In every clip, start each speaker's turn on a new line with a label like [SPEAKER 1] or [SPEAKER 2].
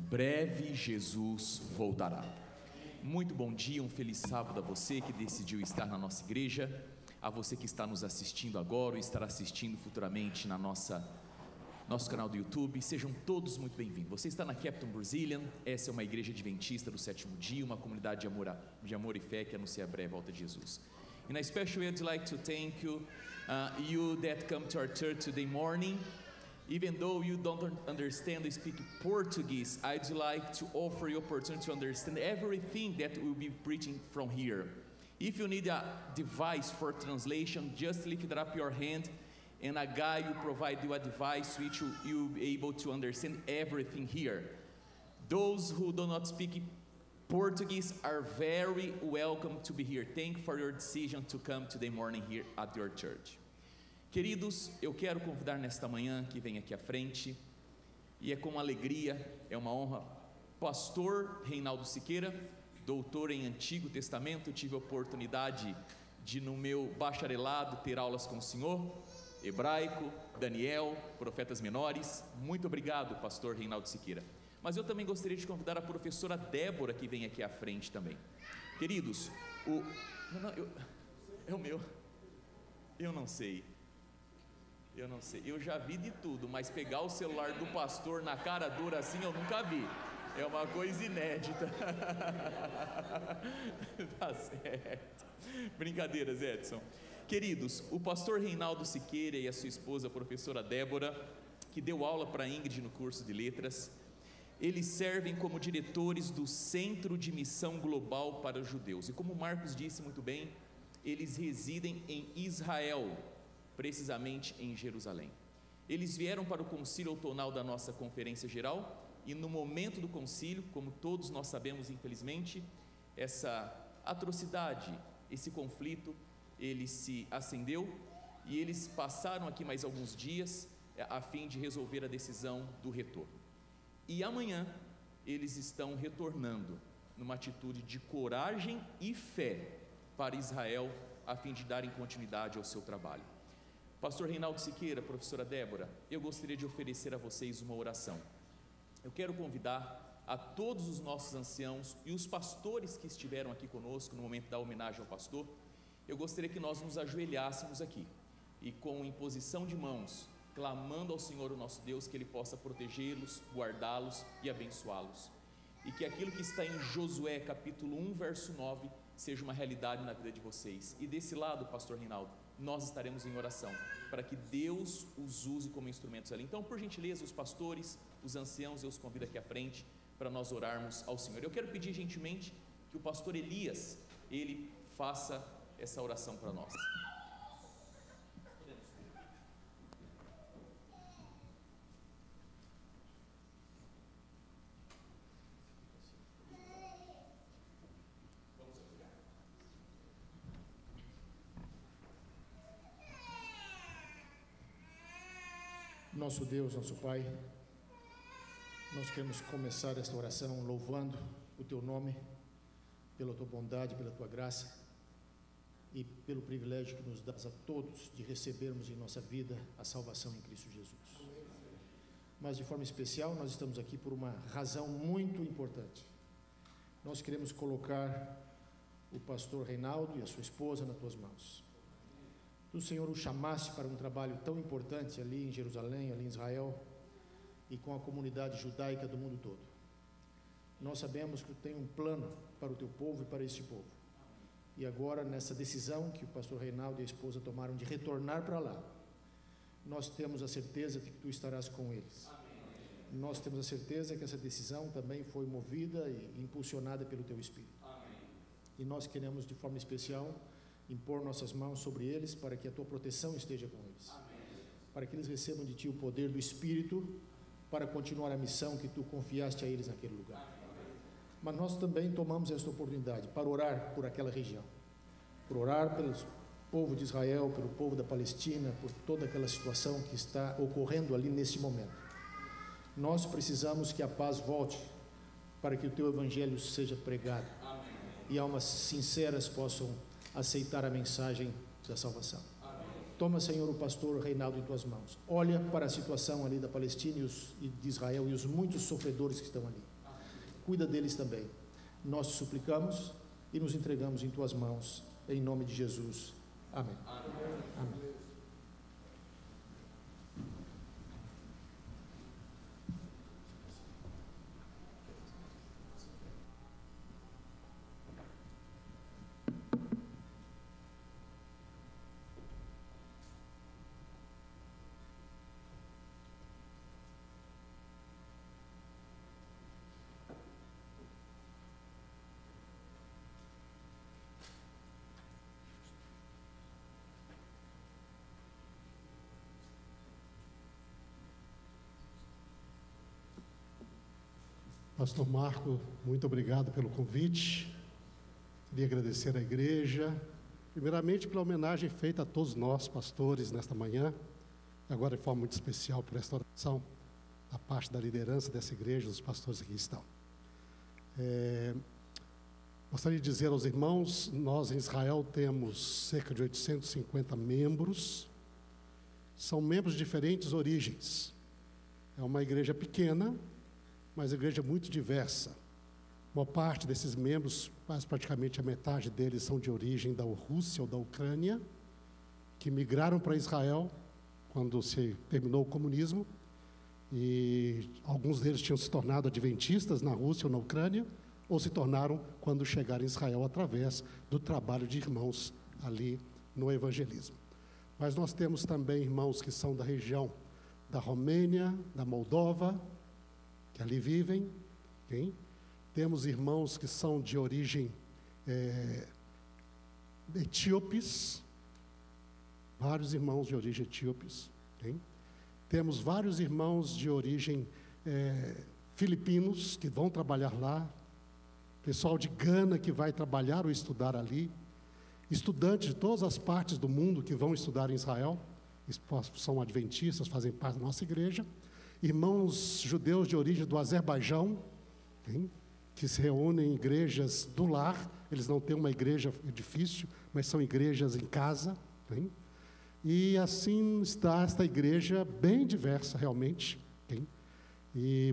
[SPEAKER 1] breve Jesus voltará. Muito bom dia, um feliz sábado a você que decidiu estar na nossa igreja, a você que está nos assistindo agora ou estará assistindo futuramente na nosso canal do YouTube. Sejam todos muito bem-vindos. Você está na Captain Brazilian. Essa é uma igreja adventista do sétimo dia, uma comunidade de amor e fé que anuncia a breve volta de Jesus. And especially I'd like to thank you, you that come to our church today morning. Even though you don't understand or speak Portuguese, I'd like to offer you opportunity to understand everything that we'll be preaching from here. If you need a device for translation, just lift up your hand and a guy will provide you a device which you'll be able to understand everything here. Those who do not speak Portuguese are very welcome to be here. Thank you for your decision to come today morning here at your church. Queridos, eu quero convidar nesta manhã que vem aqui à frente, e é com alegria, é uma honra, pastor Reinaldo Siqueira, doutor em Antigo Testamento. Eu tive a oportunidade de, no meu bacharelado, ter aulas com o senhor, hebraico, Daniel, profetas menores. Muito obrigado, pastor Reinaldo Siqueira. Mas eu também gostaria de convidar a professora Débora, que vem aqui à frente também. Queridos, é o meu, eu não sei, eu já vi de tudo, mas pegar o celular do pastor na cara dura assim eu nunca vi, é uma coisa inédita. Tá certo, brincadeiras, Edson. Queridos, o pastor Reinaldo Siqueira e a sua esposa, a professora Débora, que deu aula para Ingrid no curso de letras, eles servem como diretores do Centro de Missão Global para os Judeus, e como Marcos disse muito bem, eles residem em Israel, precisamente em Jerusalém. Eles vieram para o concílio outonal da nossa conferência geral, e no momento do concílio, como todos nós sabemos, infelizmente, essa atrocidade, esse conflito, ele se acendeu, e eles passaram aqui mais alguns dias a fim de resolver a decisão do retorno. E amanhã eles estão retornando numa atitude de coragem e fé para Israel, a fim de darem continuidade ao seu trabalho. Pastor Reinaldo Siqueira, professora Débora, eu gostaria de oferecer a vocês uma oração. Eu quero convidar a todos os nossos anciãos e os pastores que estiveram aqui conosco no momento da homenagem ao pastor. Eu gostaria que nós nos ajoelhássemos aqui e, com imposição de mãos, clamando ao Senhor, o nosso Deus, que Ele possa protegê-los, guardá-los e abençoá-los, e que aquilo que está em Josué capítulo 1 verso 9 seja uma realidade na vida de vocês. E desse lado, pastor Reinaldo, nós estaremos em oração para que Deus os use como instrumentos ali. Então, por gentileza, os pastores, os anciãos, eu os convido aqui à frente para nós orarmos ao Senhor. Eu quero pedir gentilmente que o pastor Elias, ele faça essa oração para nós.
[SPEAKER 2] Nosso Deus, nosso Pai, nós queremos começar esta oração louvando o Teu nome, pela Tua bondade, pela Tua graça e pelo privilégio que nos dás a todos de recebermos em nossa vida a salvação em Cristo Jesus. Mas de forma especial nós estamos aqui por uma razão muito importante. Nós queremos colocar o pastor Reinaldo e a sua esposa nas Tuas mãos. Tu, Senhor, o chamaste para um trabalho tão importante ali em Jerusalém, ali em Israel, e com a comunidade judaica do mundo todo. Nós sabemos que Tu tem um plano para o Teu povo e para este povo. E agora, nessa decisão que o pastor Reinaldo e a esposa tomaram de retornar para lá, nós temos a certeza de que Tu estarás com eles. Amém. Nós temos a certeza que essa decisão também foi movida e impulsionada pelo Teu Espírito. Amém. E nós queremos, de forma especial, impor nossas mãos sobre eles, para que a Tua proteção esteja com eles. Amém. Para que eles recebam de Ti o poder do Espírito, para continuar a missão que Tu confiaste a eles naquele lugar. Amém. Mas nós também tomamos esta oportunidade para orar por aquela região, por orar pelo povo de Israel, pelo povo da Palestina, por toda aquela situação que está ocorrendo ali neste momento. Nós precisamos que a paz volte, para que o Teu Evangelho seja pregado. Amém. E almas sinceras possam aceitar a mensagem da salvação. Amém. Toma, Senhor, o pastor Reinaldo em Tuas mãos. Olha para a situação ali da Palestina e de Israel e os muitos sofredores que estão ali. cuida deles também. Nós te suplicamos e nos entregamos em tuas mãos, em nome de Jesus. Amém. Amém.
[SPEAKER 3] Pastor Marco, muito obrigado pelo convite. Queria agradecer à igreja, primeiramente pela homenagem feita a todos nós, pastores, nesta manhã, e agora de forma muito especial por esta oração, da parte da liderança dessa igreja, dos pastores que aqui estão. Gostaria de dizer aos irmãos, nós em Israel temos cerca de 850 membros, são membros de diferentes origens. É uma igreja pequena, mas a igreja é muito diversa. Uma parte desses membros, quase praticamente a metade deles, são de origem da Rússia ou da Ucrânia, que migraram para Israel quando se terminou o comunismo, e alguns deles tinham se tornado adventistas na Rússia ou na Ucrânia, ou se tornaram quando chegaram em Israel através do trabalho de irmãos ali no evangelismo. Mas nós temos também irmãos que são da região da Romênia, da Moldova, que ali vivem, okay? Temos irmãos que são de origem etíopes, vários irmãos de origem etíopes, okay? Temos vários irmãos de origem filipinos que vão trabalhar lá, pessoal de Gana que vai trabalhar ou estudar ali, estudantes de todas as partes do mundo que vão estudar em Israel, são adventistas, fazem parte da nossa igreja, irmãos judeus de origem do Azerbaijão, hein, que se reúnem em igrejas do lar, eles não têm uma igreja edifício, mas são igrejas em casa, hein, e assim está esta igreja bem diversa realmente, hein,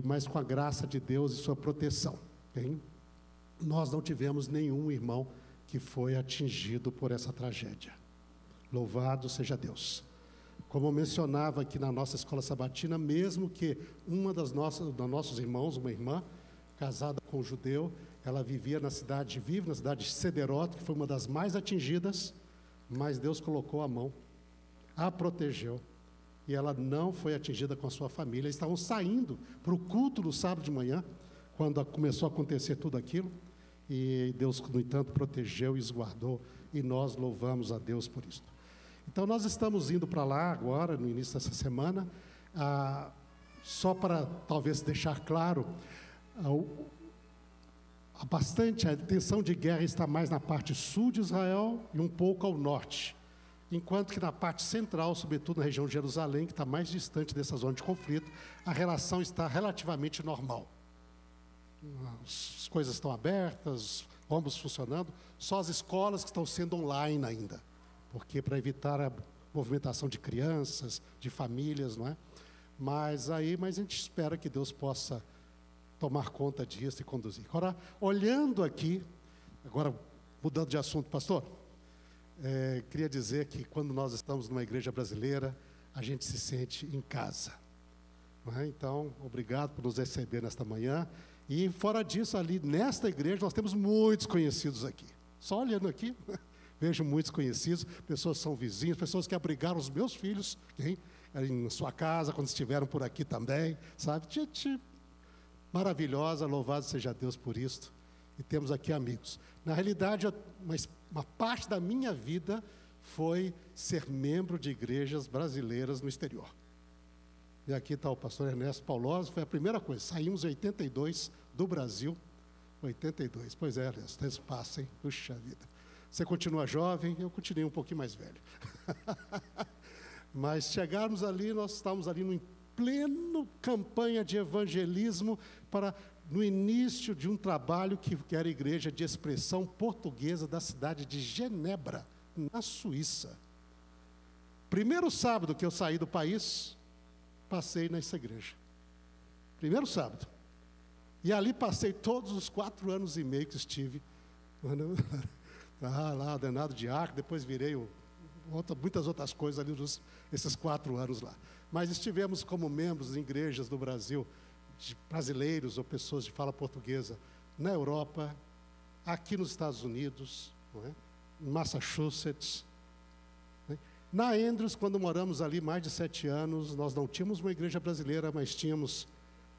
[SPEAKER 3] mas com a graça de Deus e sua proteção. Hein. Nós não tivemos nenhum irmão que foi atingido por essa tragédia. Louvado seja Deus. Como eu mencionava aqui na nossa escola sabatina, mesmo que uma dos nossos irmãos, uma irmã, casada com um judeu, ela vive na cidade de Sederot, que foi uma das mais atingidas, mas Deus colocou a mão, a protegeu, e ela não foi atingida com a sua família. Eles estavam saindo para o culto no sábado de manhã, quando começou a acontecer tudo aquilo, e Deus, no entanto, protegeu e os guardou, e nós louvamos a Deus por isso. Então, nós estamos indo para lá agora, no início dessa semana, só para talvez deixar claro, a intenção de guerra está mais na parte sul de Israel e um pouco ao norte, enquanto que na parte central, sobretudo na região de Jerusalém, que está mais distante dessa zona de conflito, a relação está relativamente normal. As coisas estão abertas, ônibus funcionando, só as escolas que estão sendo online ainda, porque para evitar a movimentação de crianças, de famílias, não é? Mas a gente espera que Deus possa tomar conta disso e conduzir. Agora, olhando aqui, agora mudando de assunto, pastor, queria dizer que quando nós estamos numa igreja brasileira, a gente se sente em casa. Não é? Então, obrigado por nos receber nesta manhã. E fora disso, ali nesta igreja, nós temos muitos conhecidos aqui. Só olhando aqui, vejo muitos conhecidos, pessoas que são vizinhos, pessoas que abrigaram os meus filhos, hein, em sua casa, quando estiveram por aqui também, sabe? Maravilhosa, louvado seja Deus por isto. E temos aqui amigos. Na realidade, uma parte da minha vida foi ser membro de igrejas brasileiras no exterior. E aqui está o pastor Ernesto Pauloso, foi a primeira coisa, saímos em 82 do Brasil, 82, pois é, Ernesto, esse passo, hein? Puxa vida. Você continua jovem, eu continuei um pouquinho mais velho. Mas chegarmos ali, nós estávamos ali em pleno campanha de evangelismo no início de um trabalho que era a igreja de expressão portuguesa da cidade de Genebra, na Suíça. Primeiro sábado que eu saí do país, passei nessa igreja. Primeiro sábado. E ali passei todos os 4 anos e meio que estive lá, ordenado diácono, depois virei muitas outras coisas ali, esses 4 anos lá. Mas estivemos como membros em igrejas do Brasil, de brasileiros ou pessoas de fala portuguesa, na Europa, aqui nos Estados Unidos, não é? Em Massachusetts. Né? Na Andrews, quando moramos ali mais de 7 anos, nós não tínhamos uma igreja brasileira, mas tínhamos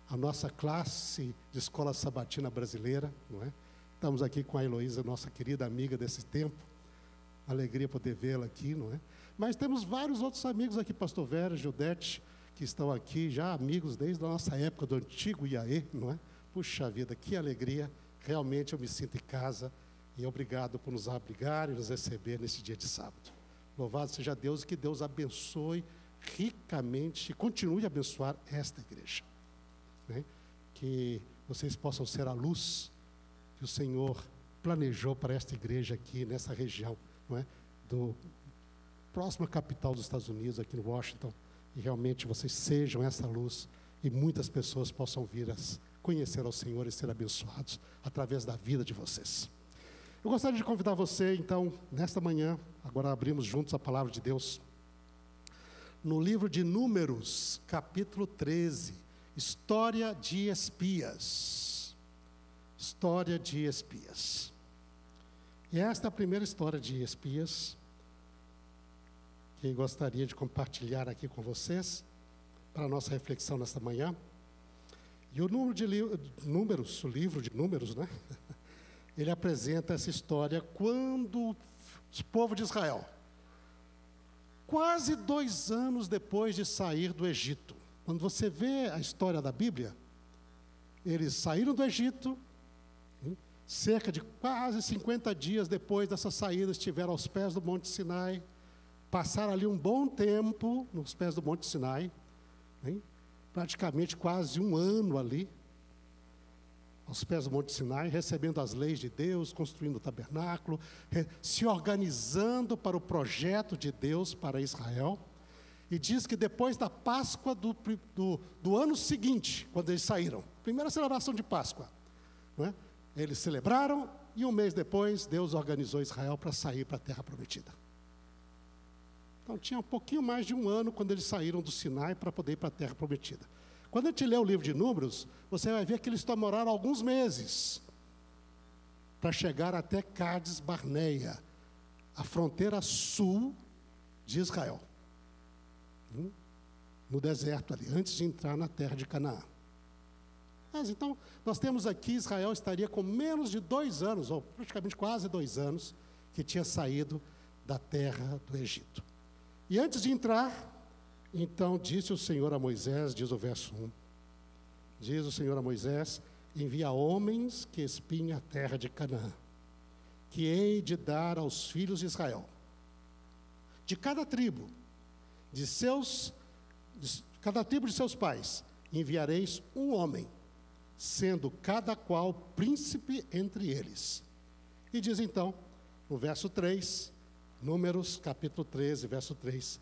[SPEAKER 3] a nossa classe de escola sabatina brasileira, não é? Estamos aqui com a Heloísa, nossa querida amiga desse tempo. Alegria poder vê-la aqui, não é? Mas temos vários outros amigos aqui, Pastor Vera, Gildete, que estão aqui, já amigos desde a nossa época do antigo IAE, não é? Puxa vida, que alegria, realmente eu me sinto em casa, e obrigado por nos abrigar e nos receber nesse dia de sábado. Louvado seja Deus, e que Deus abençoe ricamente e continue a abençoar esta igreja. Né? Que vocês possam ser a luz que o Senhor planejou para esta igreja aqui, nessa região, não é? Do próxima capital dos Estados Unidos, aqui no Washington, e realmente vocês sejam essa luz e muitas pessoas possam vir a conhecer ao Senhor e ser abençoados através da vida de vocês. Eu gostaria de convidar você, então, nesta manhã, agora abrimos juntos a palavra de Deus, no livro de Números, capítulo 13, História de espias. História de espias. E esta é a primeira história de espias que gostaria de compartilhar aqui com vocês para a nossa reflexão nesta manhã. E o Números, o livro de Números, né? Ele apresenta essa história quando o povo de Israel, quase 2 anos depois de sair do Egito. Quando você vê a história da Bíblia, eles saíram do Egito, cerca de quase 50 dias depois dessa saída, estiveram aos pés do Monte Sinai, passaram ali um bom tempo nos pés do Monte Sinai, praticamente quase 1 ano ali, aos pés do Monte Sinai, recebendo as leis de Deus, construindo o tabernáculo, se organizando para o projeto de Deus para Israel. E diz que depois da Páscoa do ano seguinte, quando eles saíram, primeira celebração de Páscoa, não é? Eles celebraram e 1 mês depois Deus organizou Israel para sair para a Terra Prometida. Então tinha um pouquinho mais de 1 ano quando eles saíram do Sinai para poder ir para a Terra Prometida. Quando a gente lê o livro de Números, você vai ver que eles demoraram alguns meses para chegar até Cádiz Barneia, a fronteira sul de Israel. No deserto ali, antes de entrar na terra de Canaã. Mas então, nós temos aqui, Israel estaria com menos de 2 anos, ou praticamente quase 2 anos, que tinha saído da terra do Egito. E antes de entrar, então disse o Senhor a Moisés, diz o verso 1, diz o Senhor a Moisés: envia homens que espiem a terra de Canaã, que hei de dar aos filhos de Israel. De cada tribo de seus pais, enviareis um homem, sendo cada qual príncipe entre eles. E diz então, no verso 3, Números capítulo 13, verso 3,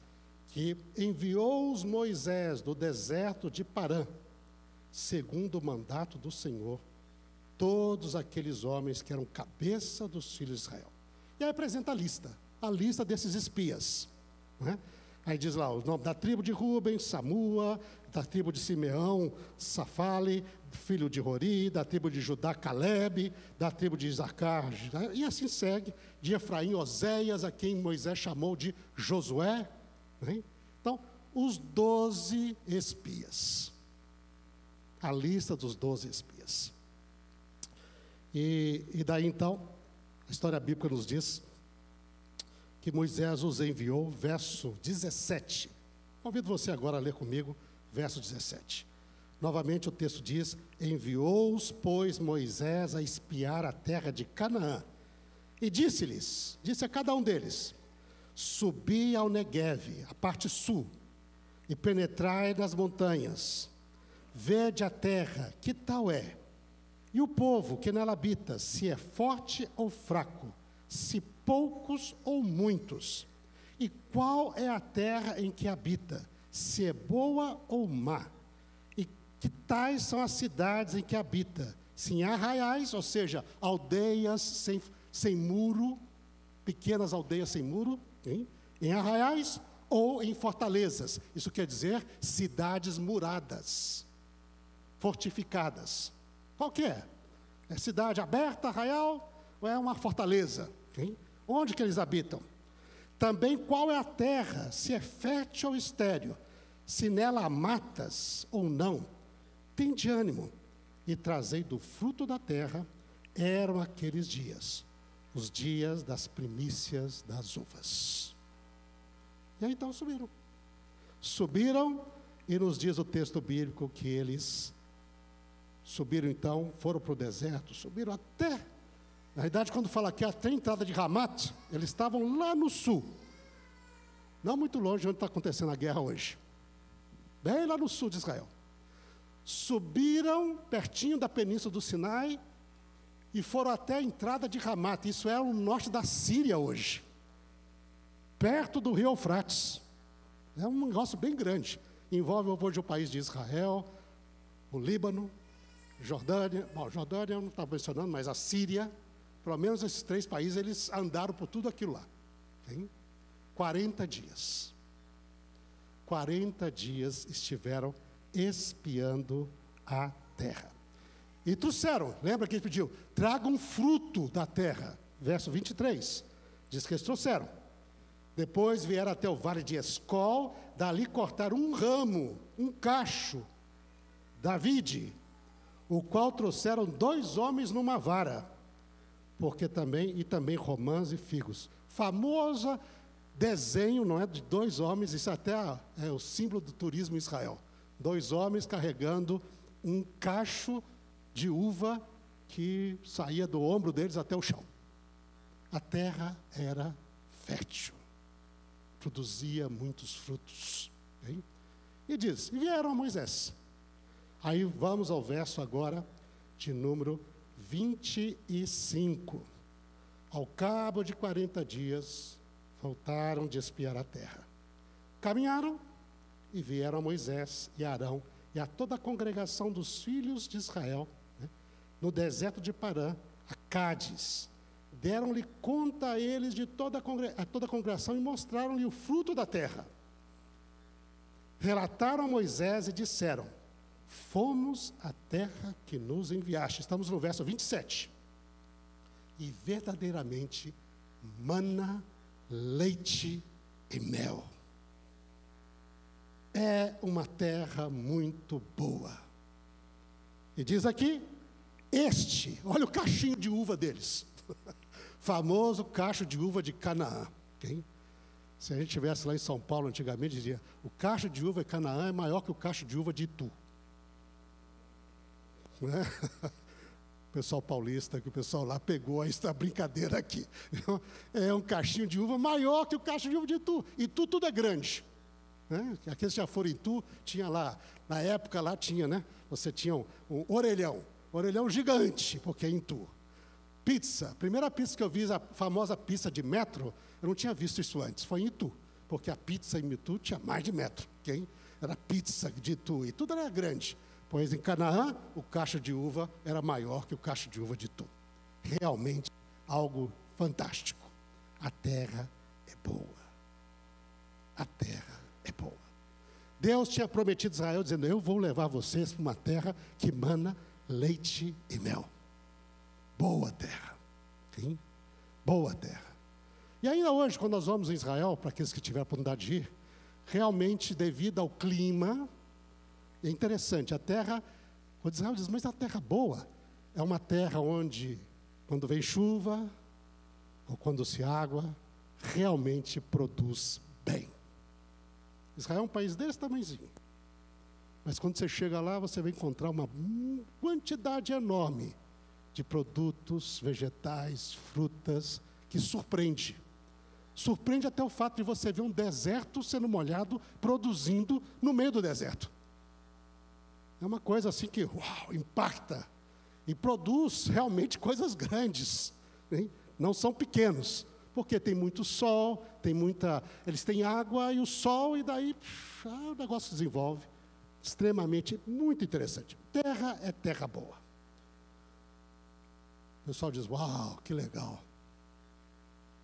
[SPEAKER 3] que enviou-os Moisés do deserto de Parã, segundo o mandato do Senhor, todos aqueles homens que eram cabeça dos filhos de Israel. E aí apresenta a lista desses espias, não é? Aí diz lá o nome da tribo de Ruben, Samua, da tribo de Simeão, Safale, filho de Rori, da tribo de Judá, Calebe, da tribo de Isacar, e assim segue, de Efraim, Oséias, a quem Moisés chamou de Josué. Né? Então, os 12 espias. A lista dos 12 espias. E daí então, a história bíblica nos diz que Moisés os enviou, verso 17. Convido você agora a ler comigo, verso 17. Novamente o texto diz: enviou-os, pois, Moisés a espiar a terra de Canaã. E disse a cada um deles: subi ao Negueve, a parte sul, e penetrai nas montanhas. Vede a terra, que tal é? E o povo que nela habita, se é forte ou fraco, se poucos ou muitos. E qual é a terra em que habita, se é boa ou má? E que tais são as cidades em que habita, se em arraiais, ou seja, aldeias sem muro, pequenas aldeias sem muro, hein? Em arraiais ou em fortalezas. Isso quer dizer cidades muradas, fortificadas. Qual que é? É cidade aberta, arraial, ou é uma fortaleza? Hein? Onde que eles habitam? Também qual é a terra, se é fértil ou estéril, se nela há matas ou não. Tende ânimo, e trazei do fruto da terra. Eram aqueles dias, os dias das primícias das uvas. E aí então subiram. Subiram, e nos diz o texto bíblico que eles subiram então, foram para o deserto, subiram até, na verdade quando fala aqui, até a entrada de Ramat, eles estavam lá no sul, não muito longe de onde está acontecendo a guerra hoje, bem lá no sul de Israel. Subiram pertinho da península do Sinai, e foram até a entrada de Ramat, isso é o norte da Síria hoje, perto do rio Eufrates. É um negócio bem grande, envolve hoje o país de Israel, o Líbano, Jordânia, bom, Jordânia eu não estava mencionando, mas a Síria, pelo menos esses 3 países, eles andaram por tudo aquilo lá. Hein? 40 dias. 40 dias estiveram espiando a terra. E trouxeram, lembra que ele pediu? Tragam fruto da terra. Verso 23, diz que eles trouxeram. Depois vieram até o vale de Escol, dali cortaram um ramo, um cacho da vide, o qual trouxeram 2 homens numa vara, porque também romãs e figos. Famoso desenho, não é, de 2 homens, isso até é o símbolo do turismo em Israel. 2 homens carregando um cacho de uva que saía do ombro deles até o chão. A terra era fértil, produzia muitos frutos. Hein? E diz, e vieram a Moisés. Aí vamos ao verso agora de número 25. Ao cabo de 40 dias, voltaram de espiar a terra. Caminharam e vieram a Moisés e Arão e a toda a congregação dos filhos de Israel, né, no deserto de Parã, a Cádiz. Deram-lhe conta a eles de toda a congregação e mostraram-lhe o fruto da terra. Relataram a Moisés e disseram: fomos à terra que nos enviaste. Estamos no verso 27. E verdadeiramente mana, leite e mel. É uma terra muito boa. E diz aqui, olha o cachinho de uva deles. Famoso cacho de uva de Canaã. Okay? Se a gente estivesse lá em São Paulo antigamente, dizia, o cacho de uva de Canaã é maior que o cacho de uva de Itu. Né? O pessoal paulista, que o pessoal lá pegou esta brincadeira aqui. É um cachinho de uva maior que o cacho de uva de Itu. Itu tudo é grande. Né? Aqueles que já foram em Itu, tinha lá, na época lá tinha, né? Você tinha um orelhão gigante, porque é em Itu. Pizza, a primeira pizza que eu vi, a famosa pizza de metro, eu não tinha visto isso antes, foi em Itu, porque a pizza em Itu tinha mais de metro, okay? Era pizza de Itu, e tudo era grande, pois em Canaã, o cacho de uva era maior que o cacho de uva de Itu. Realmente, algo fantástico. A terra é boa. A terra é boa. Deus tinha prometido a Israel, dizendo, eu vou levar vocês para uma terra que mana leite e mel. Boa terra. Sim? Boa terra. E ainda hoje, quando nós vamos em Israel, para aqueles que tiveram a oportunidade de ir, realmente, devido ao clima, é interessante, a terra, quando Israel diz, mas a terra boa, é uma terra onde, quando vem chuva, ou quando se água, realmente produz bem. Israel é um país desse tamanhozinho. Mas quando você chega lá, você vai encontrar uma quantidade enorme de produtos, vegetais, frutas, que surpreende. Surpreende até o fato de você ver um deserto sendo molhado, produzindo no meio do deserto. É uma coisa assim que, uau, impacta. E produz realmente coisas grandes. Hein? Não são pequenos. Porque tem muito sol, eles têm água e o sol, e daí o negócio se desenvolve. extremamente, muito interessante. Terra é terra boa. O pessoal diz, uau, que legal.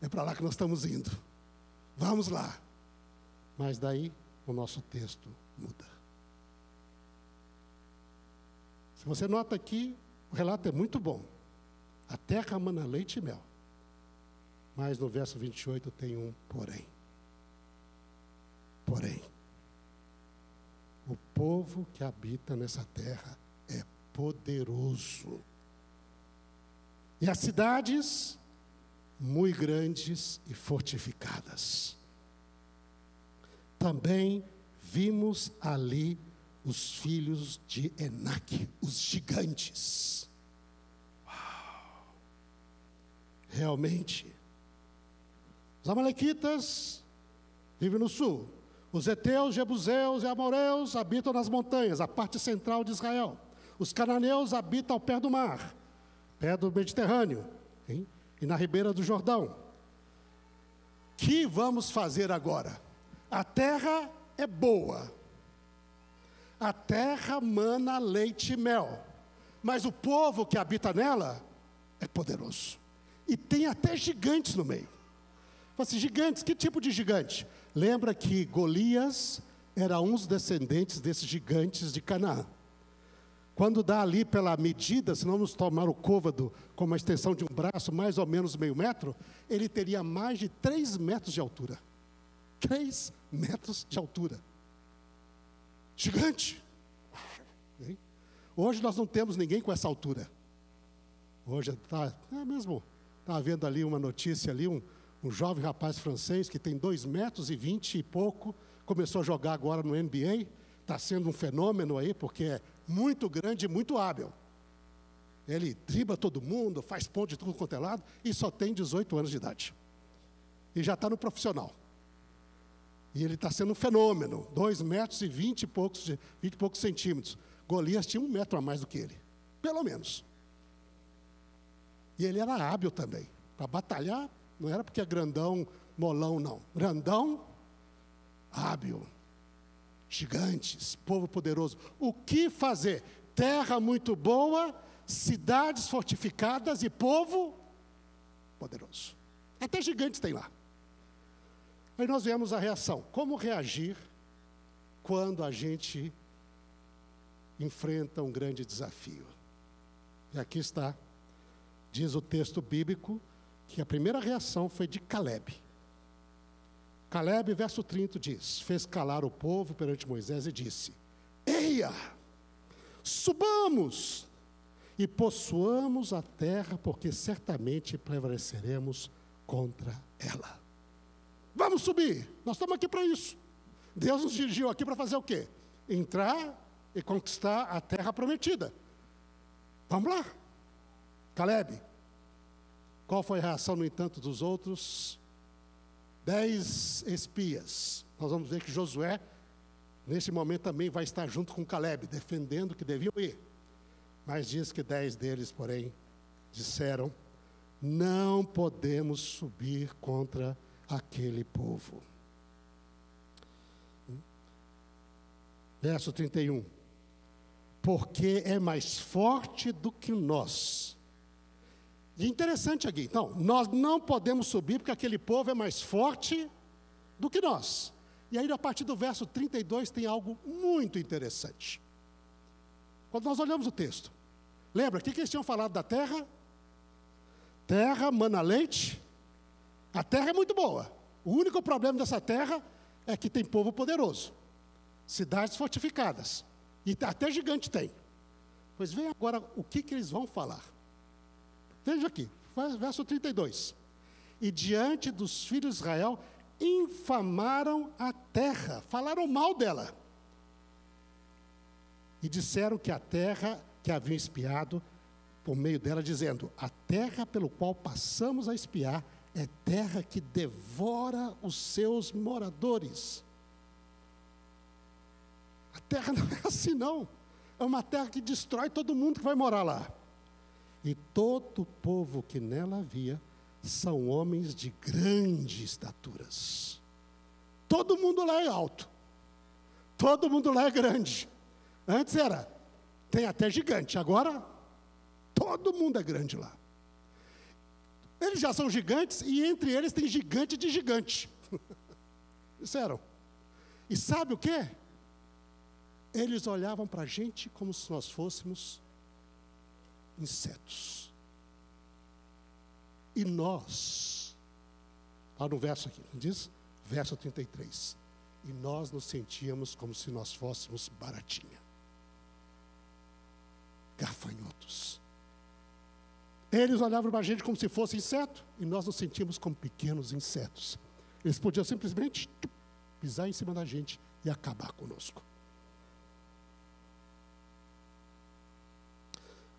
[SPEAKER 3] É para lá que nós estamos indo. Vamos lá. Mas daí o nosso texto muda. Se você nota aqui, o relato é muito bom. A terra mana leite e mel. Mas no verso 28 tem um porém. Porém, o povo que habita nessa terra é poderoso. E as cidades, muito grandes e fortificadas. Também vimos ali os filhos de Enaque, os gigantes. Uau! Realmente, os amalequitas vivem no sul. Os heteus, jebuseus e amoreus habitam nas montanhas, a parte central de Israel. Os cananeus habitam ao pé do mar, pé do Mediterrâneo, hein? E na ribeira do Jordão. O que vamos fazer agora? A terra é boa. A terra mana leite e mel. Mas o povo que habita nela é poderoso. E tem até gigantes no meio. Assim, gigantes, que tipo de gigante? Lembra que Golias era um dos descendentes desses gigantes de Canaã. Quando dá ali pela medida, se não nos tomar o côvado com uma extensão de um braço, mais ou menos meio metro, ele teria mais de 3 metros de altura. 3 metros de altura. Gigante. Hoje nós não temos ninguém com essa altura. Hoje estava vendo ali uma notícia ali, um jovem rapaz francês que tem 2,20 metros e pouco, começou a jogar agora no NBA, está sendo um fenômeno aí, porque é muito grande e muito hábil. Ele dribla todo mundo, faz ponto de tudo quanto é lado, e só tem 18 anos de idade. E já está no profissional. E ele está sendo um fenômeno, 2,20 metros e 20 e poucos centímetros. Golias tinha 1 metro a mais do que ele, pelo menos. E ele era hábil também, para batalhar. Não era porque é grandão, molão, não. Grandão, hábil. Gigantes, povo poderoso. O que fazer? Terra muito boa, cidades fortificadas e povo poderoso. Até gigantes tem lá. Aí nós vemos a reação. Como reagir quando a gente enfrenta um grande desafio? E aqui está. Diz o texto bíblico que a primeira reação foi de Caleb. Caleb, verso 30, diz: fez calar o povo perante Moisés e disse: eia, subamos e possuamos a terra, porque certamente prevaleceremos contra ela. Vamos subir, nós estamos aqui para isso. Deus nos dirigiu aqui para fazer o quê? Entrar e conquistar a terra prometida. Vamos lá. Caleb. Qual foi a reação, no entanto, dos outros 10 espias? Nós vamos ver que Josué, nesse momento, também vai estar junto com Caleb, defendendo que deviam ir. Mas diz que 10 deles, porém, disseram: não podemos subir contra aquele povo. Verso 31. Porque é mais forte do que nós. E interessante aqui, então, nós não podemos subir porque aquele povo é mais forte do que nós. E aí, a partir do verso 32, tem algo muito interessante. Quando nós olhamos o texto, lembra, o que eles tinham falado da terra? Terra mana leite. A terra é muito boa. O único problema dessa terra é que tem povo poderoso. Cidades fortificadas. E até gigante tem. Pois vem agora o que eles vão falar. Veja aqui, verso 32. E diante dos filhos de Israel, infamaram a terra, falaram mal dela. E disseram que a terra que haviam espiado, por meio dela, dizendo: a terra pelo qual passamos a espiar é terra que devora os seus moradores. A terra não é assim, não. É uma terra que destrói todo mundo que vai morar lá. E todo o povo que nela havia são homens de grandes estaturas. Todo mundo lá é alto. Todo mundo lá é grande. Antes era, tem até gigante, agora todo mundo é grande lá. Eles já são gigantes e entre eles tem gigante de gigante. Disseram. E sabe o quê? Eles olhavam para a gente como se nós fôssemos insetos. E nós, olha no verso aqui, diz, verso 33, e nós nos sentíamos como se nós fôssemos baratinha, gafanhotos. Eles olhavam para a gente como se fosse inseto, e nós nos sentíamos como pequenos insetos. Eles podiam simplesmente pisar em cima da gente e acabar conosco.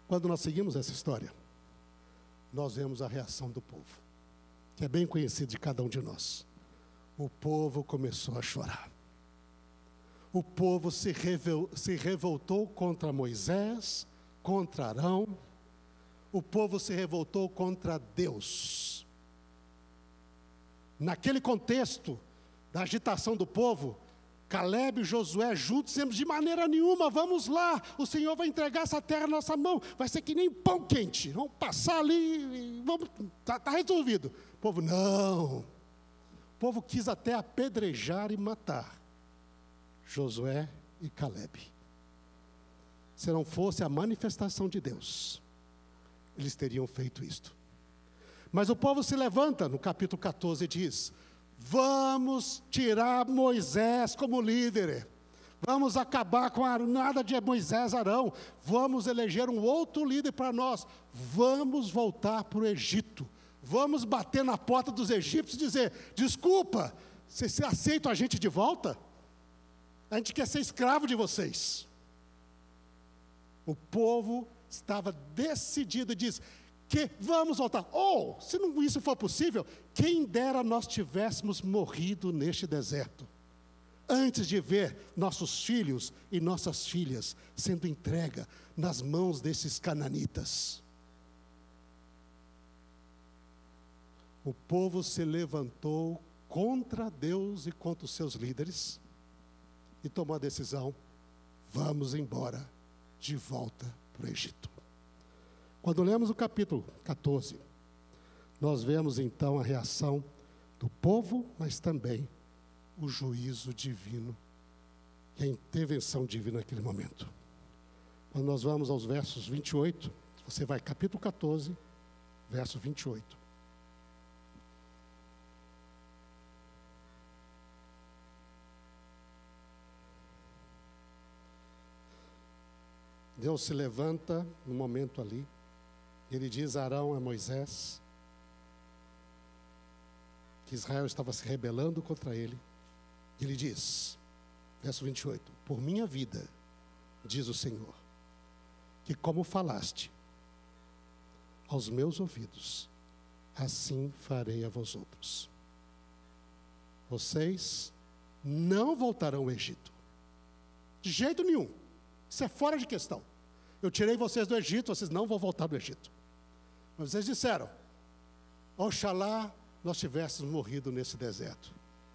[SPEAKER 3] Quando nós seguimos essa história, nós vemos a reação do povo, que é bem conhecido de cada um de nós. O povo começou a chorar. O povo se revoltou contra Moisés, contra Arão. O povo se revoltou contra Deus. Naquele contexto da agitação do povo, Caleb e Josué juntos, dizendo, de maneira nenhuma, vamos lá, o Senhor vai entregar essa terra na nossa mão, vai ser que nem pão quente, vamos passar ali, está resolvido. O povo, não. O povo quis até apedrejar e matar Josué e Caleb. Se não fosse a manifestação de Deus, eles teriam feito isto. Mas o povo se levanta, no capítulo 14, e diz, vamos tirar Moisés como líder, vamos acabar com nada de Moisés, Arão, vamos eleger um outro líder para nós, vamos voltar para o Egito, vamos bater na porta dos egípcios e dizer, desculpa, vocês aceitam a gente de volta? A gente quer ser escravo de vocês. O povo estava decidido e diz, que vamos voltar. Ou, se não isso for possível, quem dera nós tivéssemos morrido neste deserto, antes de ver nossos filhos e nossas filhas sendo entregue nas mãos desses cananitas. O povo se levantou contra Deus e contra os seus líderes e tomou a decisão, vamos embora de volta para o Egito. Quando lemos o capítulo 14, nós vemos então a reação do povo, mas também o juízo divino, e a intervenção divina naquele momento. Quando nós vamos aos versos 28, você vai capítulo 14, verso 28. Deus se levanta no momento ali, ele diz a Arão, a Moisés, que Israel estava se rebelando contra ele. Ele diz, verso 28, por minha vida, diz o Senhor, que como falaste aos meus ouvidos, assim farei a vós outros. Vocês não voltarão ao Egito, de jeito nenhum, isso é fora de questão. Eu tirei vocês do Egito, vocês não vão voltar do Egito. Mas vocês disseram, oxalá nós tivéssemos morrido nesse deserto.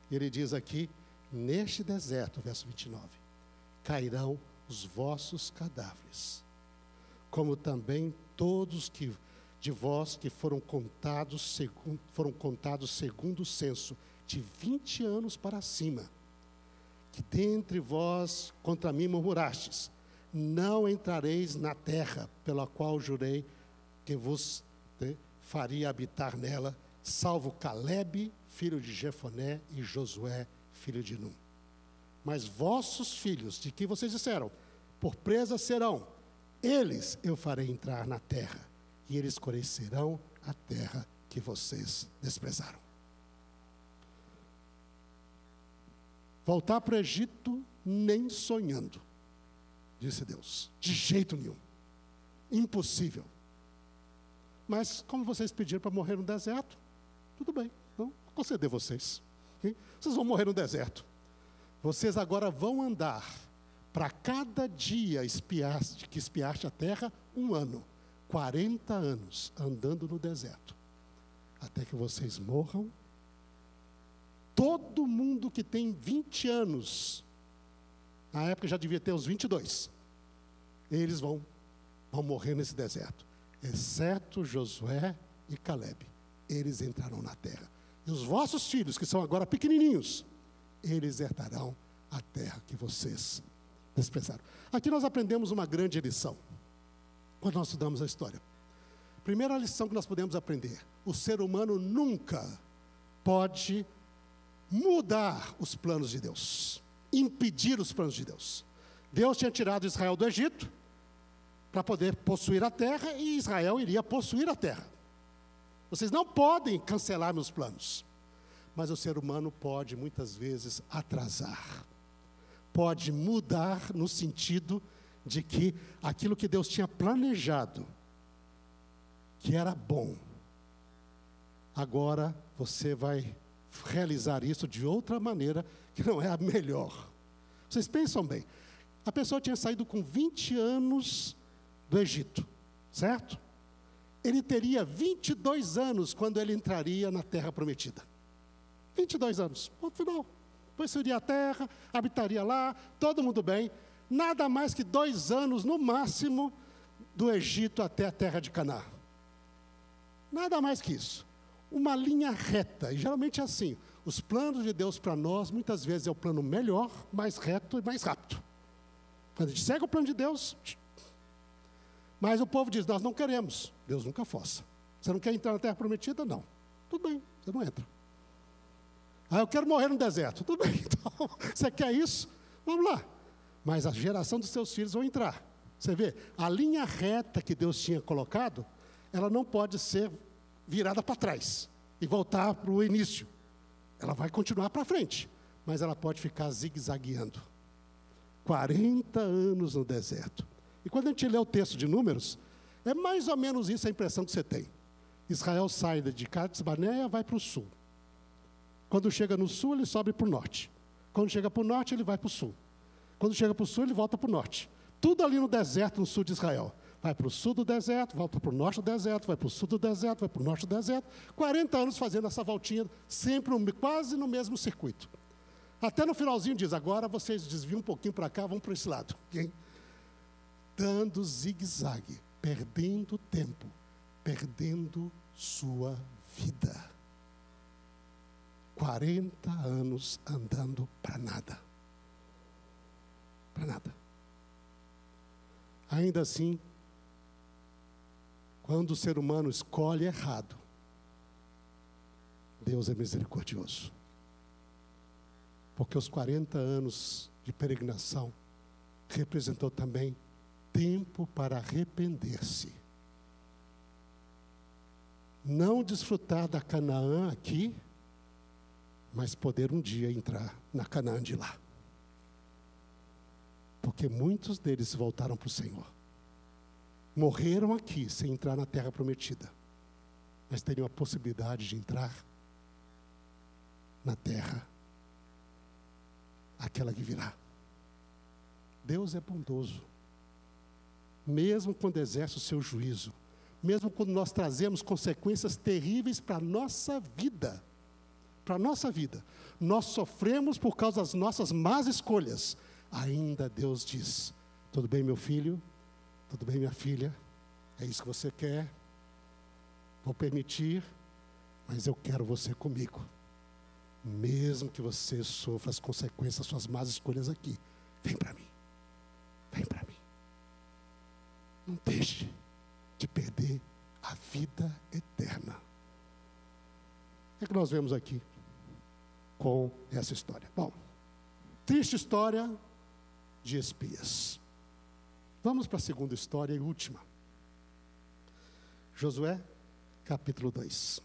[SPEAKER 3] E ele diz aqui, neste deserto, verso 29, cairão os vossos cadáveres, como também todos de vós que foram contados segundo o censo, de 20 anos para cima, que dentre vós contra mim murmurastes, não entrareis na terra pela qual jurei que vos faria habitar nela, salvo Caleb, filho de Jefoné, e Josué, filho de Num. Mas vossos filhos, de que vocês disseram, por presa serão, eles eu farei entrar na terra, e eles conhecerão a terra que vocês desprezaram. Voltar para o Egito, nem sonhando, disse Deus, de jeito nenhum, impossível. Mas como vocês pediram para morrer no deserto, tudo bem, então vou conceder vocês. Okay? Vocês vão morrer no deserto. Vocês agora vão andar para cada dia que espiaste a terra, 1 ano, 40 anos andando no deserto, até que vocês morram. Todo mundo que tem 20 anos, na época já devia ter os 22, eles vão morrer nesse deserto, exceto Josué e Calebe. Eles entrarão na terra. E os vossos filhos, que são agora pequenininhos, eles herdarão a terra que vocês desprezaram. Aqui nós aprendemos uma grande lição, quando nós estudamos a história. Primeira lição que nós podemos aprender: o ser humano nunca pode mudar os planos de Deus, impedir os planos de Deus. Deus tinha tirado Israel do Egito para poder possuir a terra, e Israel iria possuir a terra. Vocês não podem cancelar meus planos. Mas o ser humano pode muitas vezes atrasar, pode mudar no sentido de que aquilo que Deus tinha planejado, que era bom, agora você vai realizar isso de outra maneira, que não é a melhor. Vocês pensam bem, a pessoa tinha saído com 20 anos do Egito, certo? Ele teria 22 anos quando ele entraria na terra prometida. 22 anos, ponto final. Possuiria a terra, habitaria lá, todo mundo bem. Nada mais que 2 anos, no máximo, do Egito até a terra de Canaã. Nada mais que isso. Uma linha reta, e geralmente é assim. Os planos de Deus para nós, muitas vezes, é o plano melhor, mais reto e mais rápido. Quando a gente segue o plano de Deus, mas o povo diz: nós não queremos. Deus nunca força. Você não quer entrar na terra prometida? Não. Tudo bem, você não entra. Ah, eu quero morrer no deserto. Tudo bem, então, você quer isso? Vamos lá. Mas a geração dos seus filhos vão entrar. Você vê, a linha reta que Deus tinha colocado, ela não pode ser virada para trás e voltar para o início. Ela vai continuar para frente, mas ela pode ficar zigue-zagueando. 40 anos no deserto. E quando a gente lê o texto de Números, é mais ou menos isso a impressão que você tem. Israel sai de Cades Barneia, vai para o sul. Quando chega no sul, ele sobe para o norte. Quando chega para o norte, ele vai para o sul. Quando chega para o sul, ele volta para o norte. Tudo ali no deserto, no sul de Israel. Vai para o sul do deserto, volta para o norte do deserto, vai para o sul do deserto, vai para o norte do deserto. 40 anos fazendo essa voltinha, sempre quase no mesmo circuito. Até no finalzinho diz: agora vocês desviam um pouquinho para cá, vão para esse lado. Okay? Dando zigue-zague, perdendo tempo, perdendo sua vida. 40 anos andando para nada. Para nada. Ainda assim, quando o ser humano escolhe errado, Deus é misericordioso. Porque os 40 anos de peregrinação representou também tempo para arrepender-se. Não desfrutar da Canaã aqui, mas poder um dia entrar na Canaã de lá. Porque muitos deles voltaram para o Senhor. Morreram aqui sem entrar na terra prometida, mas teriam a possibilidade de entrar na terra, aquela que virá. Deus é bondoso. Mesmo quando exerce o seu juízo, mesmo quando nós trazemos consequências terríveis para a nossa vida, nós sofremos por causa das nossas más escolhas, ainda Deus diz: tudo bem, meu filho, tudo bem, minha filha, é isso que você quer, vou permitir, mas eu quero você comigo, mesmo que você sofra as consequências das suas más escolhas aqui. Vem para mim, vem para mim. Não deixe de perder a vida eterna. O que nós vemos aqui com essa história? Bom, triste história de espias. Vamos para a segunda história e última. Josué, capítulo 2.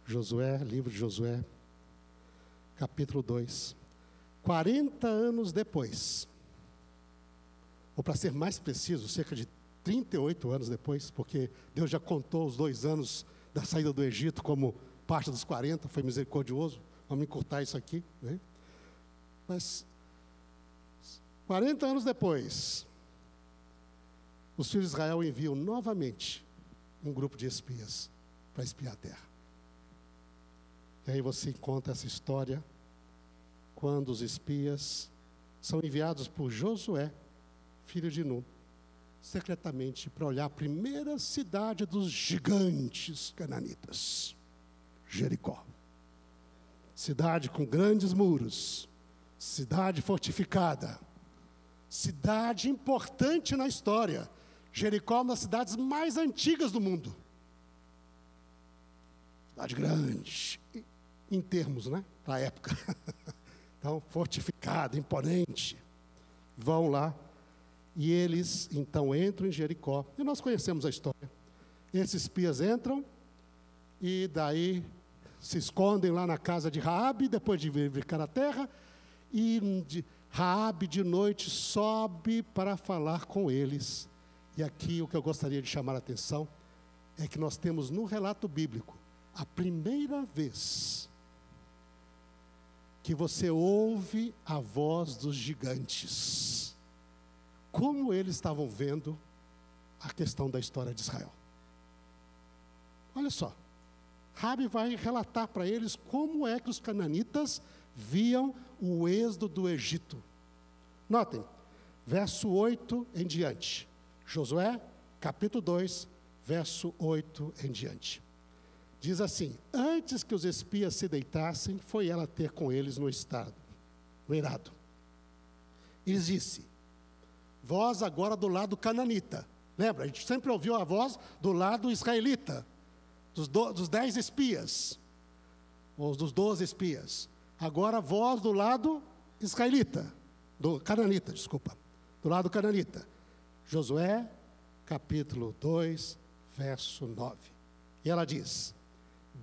[SPEAKER 3] Josué, livro de Josué, capítulo 2. 40 anos depois, ou para ser mais preciso, cerca de 38 anos depois, porque Deus já contou os 2 anos da saída do Egito como parte dos 40, foi misericordioso. Vamos encurtar isso aqui, né? Mas 40 anos depois, os filhos de Israel enviam novamente um grupo de espias para espiar a terra. E aí você encontra essa história quando os espias são enviados por Josué, filho de Nun, secretamente para olhar a primeira cidade dos gigantes cananitas, Jericó. Cidade com grandes muros, cidade fortificada, cidade importante na história. Jericó é uma das cidades mais antigas do mundo. Cidade grande, em termos, né, da época. Então, fortificada, imponente. Vão lá, e eles, então, entram em Jericó. E nós conhecemos a história. Esses espias entram, e daí se escondem lá na casa de Raabe, depois de verificar a terra, e Raabe, de noite, sobe para falar com eles. E aqui, o que eu gostaria de chamar a atenção, é que nós temos no relato bíblico, a primeira vez que você ouve a voz dos gigantes, como eles estavam vendo a questão da história de Israel. Olha só, Raabe vai relatar para eles como é que os cananitas viam o êxodo do Egito. Notem, verso 8 em diante, Josué, capítulo 2, verso 8 em diante. Diz assim: antes que os espias se deitassem, foi ela ter com eles no eirado. E disse: voz agora do lado cananita. Lembra, a gente sempre ouviu a voz do lado israelita, dos 10 espias, ou dos 12 espias. Agora a voz do lado israelita, do cananita, desculpa, do lado cananita. Josué, capítulo 2, verso 9. E ela diz: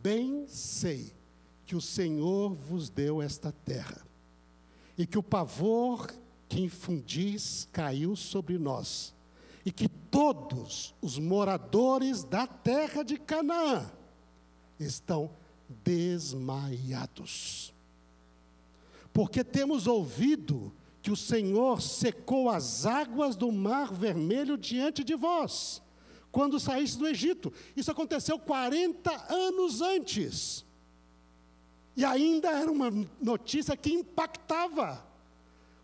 [SPEAKER 3] bem sei que o Senhor vos deu esta terra, e que o pavor que infundis caiu sobre nós, e que todos os moradores da terra de Canaã estão desmaiados. Porque temos ouvido que o Senhor secou as águas do Mar Vermelho diante de vós, quando saísse do Egito. Isso aconteceu 40 anos antes. E ainda era uma notícia que impactava.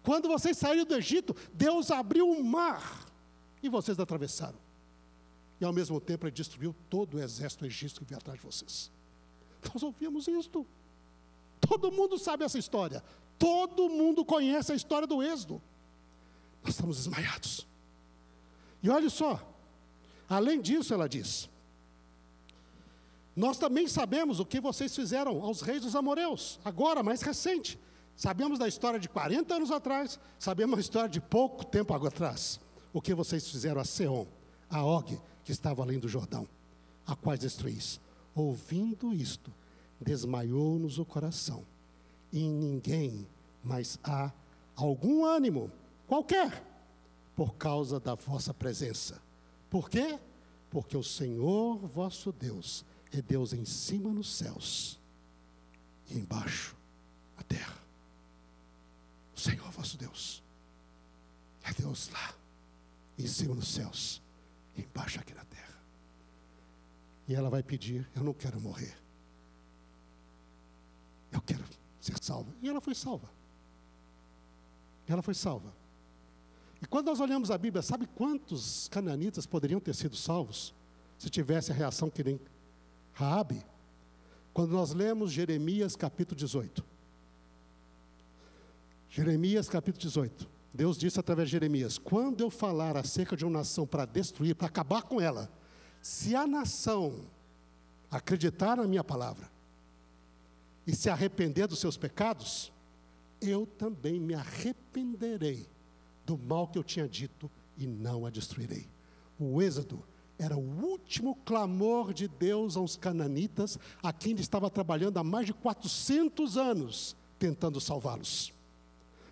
[SPEAKER 3] Quando vocês saíram do Egito, Deus abriu o mar, e vocês atravessaram. E ao mesmo tempo Ele destruiu todo o exército egípcio que veio atrás de vocês. Nós ouvimos isto. Todo mundo sabe essa história. Todo mundo conhece a história do êxodo. Nós estamos desmaiados. E olha só, além disso, ela diz: nós também sabemos o que vocês fizeram aos reis dos amorreus, agora, mais recente. Sabemos da história de 40 anos atrás, sabemos a história de pouco tempo atrás. O que vocês fizeram a Seom, a Og, que estava além do Jordão, a quais destruís. Ouvindo isto, desmaiou-nos o coração, e em ninguém mais há algum ânimo, qualquer, por causa da vossa presença. Por quê? Porque o Senhor vosso Deus é Deus em cima nos céus e embaixo na terra. O Senhor vosso Deus é Deus lá em cima nos céus e embaixo aqui na terra. E ela vai pedir: eu não quero morrer, eu quero ser salva. E ela foi salva. Ela foi salva. E quando nós olhamos a Bíblia, sabe quantos cananitas poderiam ter sido salvos se tivesse a reação que nem Raabe? Quando nós lemos Jeremias capítulo 18. Jeremias capítulo 18. Deus disse através de Jeremias: quando eu falar acerca de uma nação para destruir, para acabar com ela, se a nação acreditar na minha palavra e se arrepender dos seus pecados, eu também me arrependerei do mal que eu tinha dito e não a destruirei. O êxodo era o último clamor de Deus aos cananitas, a quem ele estava trabalhando há mais de 400 anos, tentando salvá-los.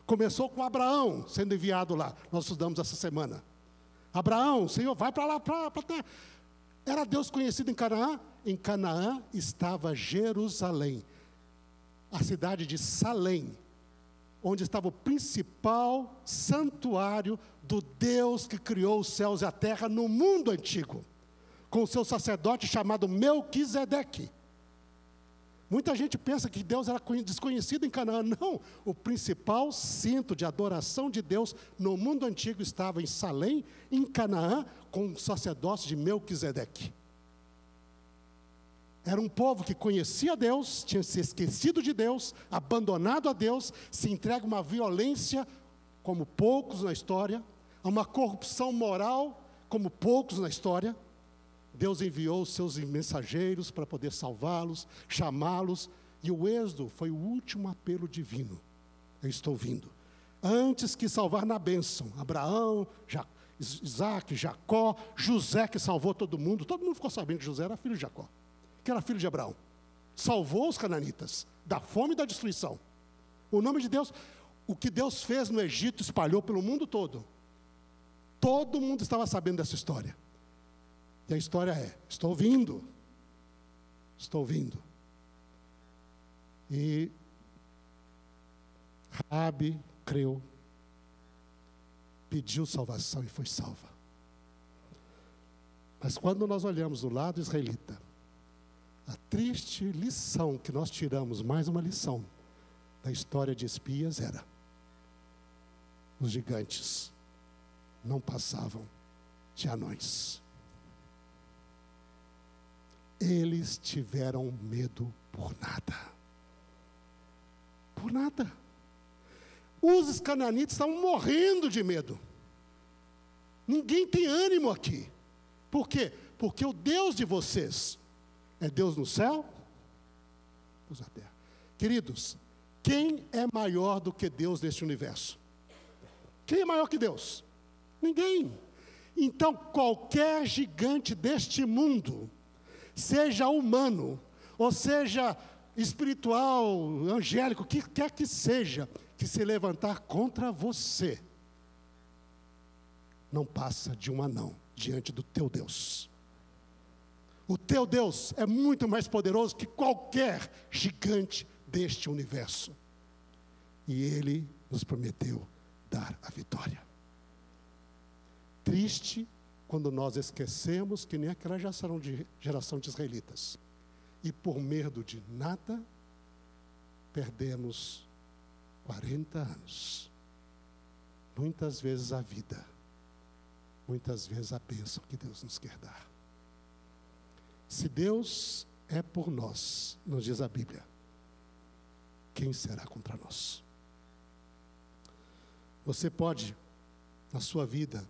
[SPEAKER 3] Começou com Abraão sendo enviado lá, nós estudamos essa semana. Abraão, Senhor, vai para lá, para terra. Era Deus conhecido em Canaã? Em Canaã estava Jerusalém, a cidade de Salém, onde estava o principal santuário do Deus que criou os céus e a terra no mundo antigo, com o seu sacerdote chamado Melquisedeque. Muita gente pensa que Deus era desconhecido em Canaã. Não, o principal centro de adoração de Deus no mundo antigo estava em Salém, em Canaã, com o sacerdócio de Melquisedeque. Era um povo que conhecia Deus, tinha se esquecido de Deus, abandonado a Deus, se entrega a uma violência como poucos na história, a uma corrupção moral como poucos na história. Deus enviou os seus mensageiros para poder salvá-los, chamá-los, e o êxodo foi o último apelo divino. Eu estou vindo. Antes que salvar na bênção, Abraão, Isaac, Jacó, José que salvou todo mundo ficou sabendo que José era filho de Jacó, que era filho de Abraão. Salvou os cananitas da fome e da destruição. O nome de Deus, o que Deus fez no Egito, espalhou pelo mundo todo. Todo mundo estava sabendo dessa história. E a história é: estou vindo. Estou vindo. E Raabe creu, pediu salvação e foi salva. Mas quando nós olhamos do lado israelita, a triste lição que nós tiramos, mais uma lição da história de espias, era: os gigantes não passavam de anões. Eles tiveram medo por nada. Por nada. Os cananitas estavam morrendo de medo. Ninguém tem ânimo aqui. Por quê? Porque o Deus de vocês é Deus no céu, Deus na terra. Queridos, quem é maior do que Deus neste universo? Quem é maior que Deus? Ninguém. Então, qualquer gigante deste mundo, seja humano, ou seja espiritual, angélico, o que quer que seja, que se levantar contra você, não passa de um anão diante do teu Deus. O teu Deus é muito mais poderoso que qualquer gigante deste universo. E Ele nos prometeu dar a vitória. Triste quando nós esquecemos que nem aquela geração de israelitas, e por medo de nada, perdemos 40 anos, muitas vezes a vida, muitas vezes a bênção que Deus nos quer dar. Se Deus é por nós, nos diz a Bíblia, quem será contra nós? Você pode, na sua vida,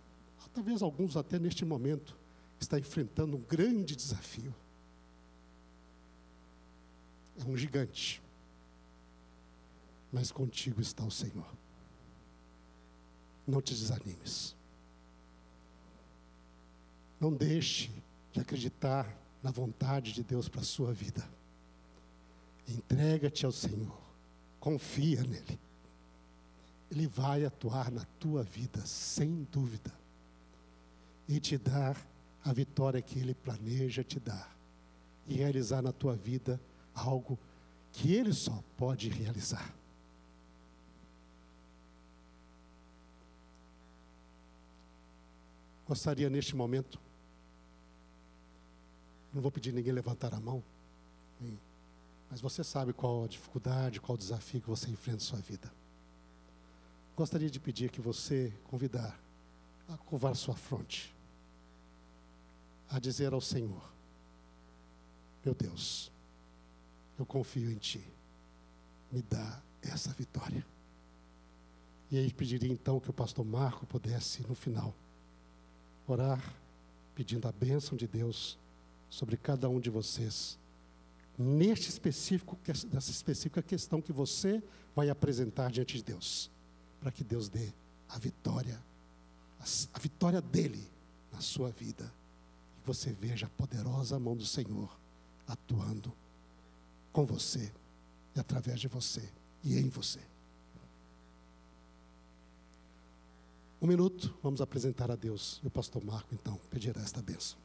[SPEAKER 3] talvez alguns até neste momento, está enfrentando um grande desafio. É um gigante. Mas contigo está o Senhor. Não te desanimes. Não deixe de acreditar na vontade de Deus para a sua vida. Entrega-te ao Senhor. Confia nele. Ele vai atuar na tua vida, sem dúvida. E te dar a vitória que Ele planeja te dar. E realizar na tua vida algo que Ele só pode realizar. Gostaria neste momento, não vou pedir ninguém levantar a mão, mas você sabe qual a dificuldade, qual o desafio que você enfrenta em sua vida. Gostaria de pedir que você convidar a curvar sua fronte, a dizer ao Senhor: meu Deus, eu confio em Ti, me dá essa vitória. E aí pediria então que o pastor Marco pudesse, no final, orar, pedindo a bênção de Deus sobre cada um de vocês, nessa específica questão que você vai apresentar diante de Deus, para que Deus dê a vitória dEle na sua vida, e você veja a poderosa mão do Senhor atuando com você, e através de você, e em você. Um minuto, vamos apresentar a Deus, e o pastor Marco então pedirá esta bênção.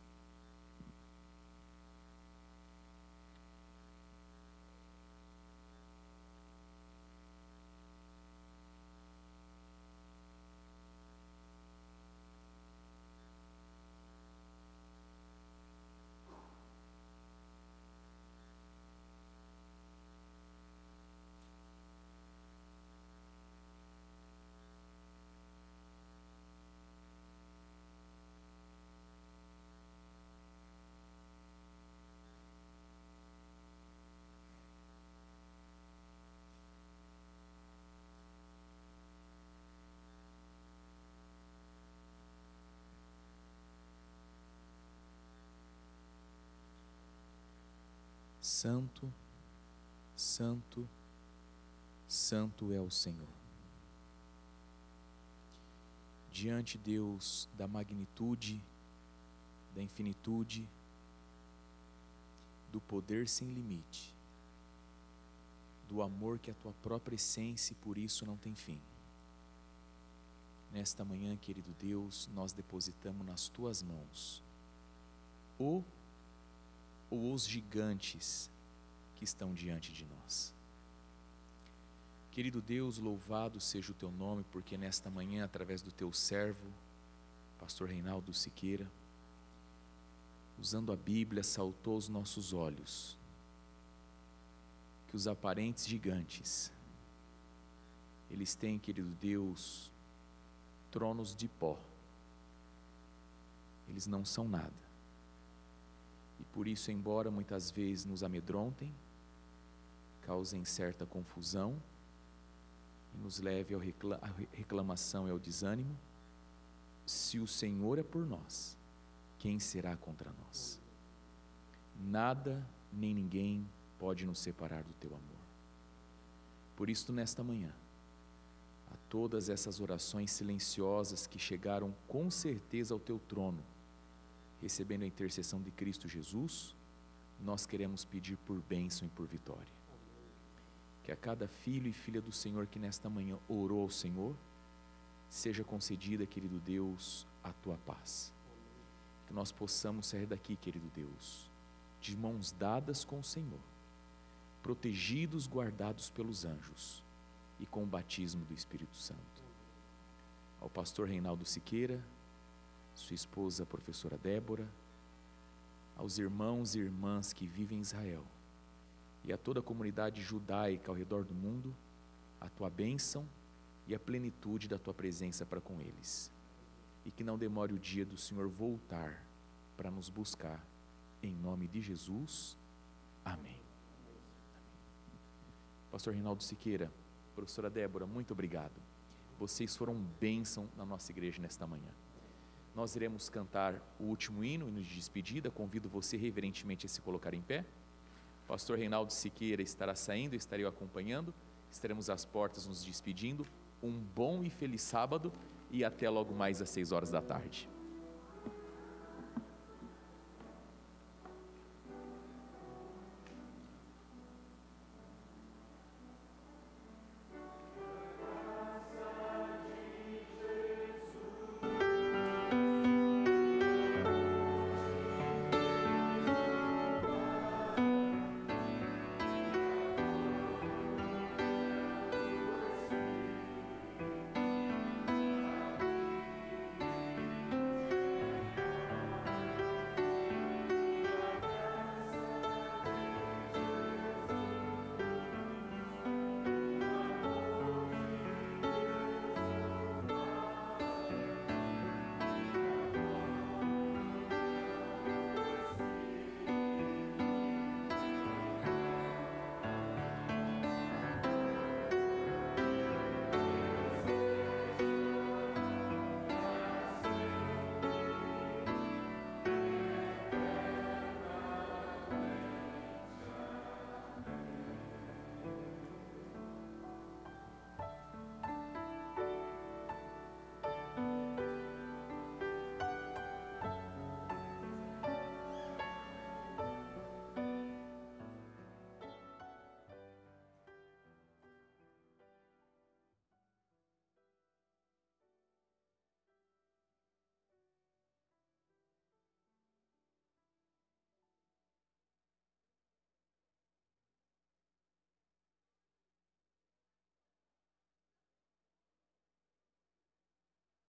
[SPEAKER 1] Santo, Santo, Santo é o Senhor. Diante, Deus, da magnitude, da infinitude, do poder sem limite, do amor que é a tua própria essência e por isso não tem fim. Nesta manhã, querido Deus, nós depositamos nas tuas mãos os gigantes que estão diante de nós. Querido Deus, louvado seja o teu nome, porque nesta manhã, através do teu servo, pastor Reinaldo Siqueira, usando a Bíblia, saltou aos nossos olhos que os aparentes gigantes, eles têm, querido Deus, tronos de pó. Eles não são nada. E por isso, embora muitas vezes nos amedrontem, causem certa confusão, e nos leve à reclamação e ao desânimo, se o Senhor é por nós, quem será contra nós? Nada nem ninguém pode nos separar do teu amor. Por isso, nesta manhã, a todas essas orações silenciosas que chegaram com certeza ao teu trono, recebendo a intercessão de Cristo Jesus, nós queremos pedir por bênção e por vitória. Que a cada filho e filha do Senhor que nesta manhã orou ao Senhor, seja concedida, querido Deus, a tua paz. Que nós possamos sair daqui, querido Deus, de mãos dadas com o Senhor, protegidos, guardados pelos anjos e com o batismo do Espírito Santo. Ao pastor Reinaldo Siqueira, sua esposa, a professora Débora, aos irmãos e irmãs que vivem em Israel e a toda a comunidade judaica ao redor do mundo, a tua bênção e a plenitude da tua presença para com eles. E que não demore o dia do Senhor voltar para nos buscar. Em nome de Jesus. Amém. Pastor Reinaldo Siqueira, professora Débora, muito obrigado. Vocês foram bênção na nossa igreja nesta manhã. Nós iremos cantar o último hino de despedida. Convido você reverentemente a se colocar em pé. Pastor Reinaldo Siqueira estará saindo, estarei o acompanhando. Estaremos às portas nos despedindo. Um bom e feliz sábado e até logo mais às 6 horas da tarde.